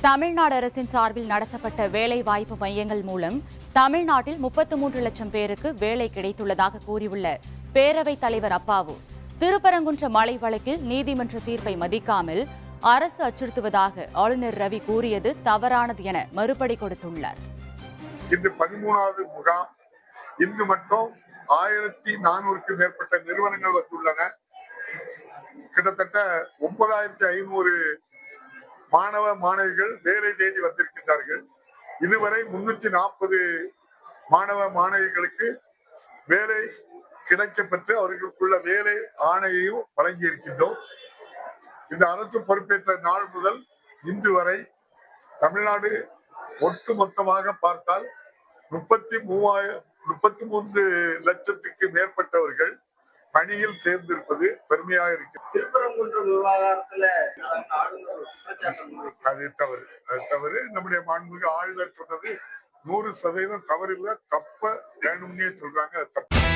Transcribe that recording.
தமிழ்நாடு அரசின் சார்பில் நடத்தப்பட்ட வேலைவாய்ப்பு மையங்கள் மூலம் தமிழ்நாட்டில் 33 லட்சம் பேருக்கு வேலை கிடைத்துள்ளதாக கூறியுள்ள பேரவைத் தலைவர் அப்பாவு, திருப்பரங்குன்ற மலை வழக்கில் நீதிமன்ற தீர்ப்பை மதிக்காமல் அரசு அச்சுறுத்துவதாக ஆளுநர் ரவி கூறியது தவறானது என மறுபடி கொடுத்துள்ளார். இன்று 13வது முகாம். இன்று மட்டும் 1400க்கும் மேற்பட்ட நிறுவனங்கள் வந்துள்ளன. கிட்டத்தட்ட 9500 மாணவ மாணவிகள் வேலை தேடி வந்திருக்கின்றார்கள். இதுவரை 340 மாணவ மாணவிகளுக்கு வேலை கிடைக்கப்பெற்று அவர்களுக்குள்ள வேலை ஆணையையும் வழங்கி இருக்கின்றோம். இந்த அரசு பொறுப்பேற்ற நாள் முதல் இன்று வரை தமிழ்நாடு ஒட்டுமொத்தமாக பார்த்தால் 33 லட்சத்துக்கு மேற்பட்டவர்கள் பணியில் சேர்ந்திருப்பது பெருமையாக இருக்கிறது. திருப்பரங்குன்றம் விவகாரத்துல அது தவறு. நம்முடைய மாண்புமிகு ஆளுநர் சொன்னது 100% தவறில்லை. தப்ப வேணும்னே சொல்றாங்க. தப்பு.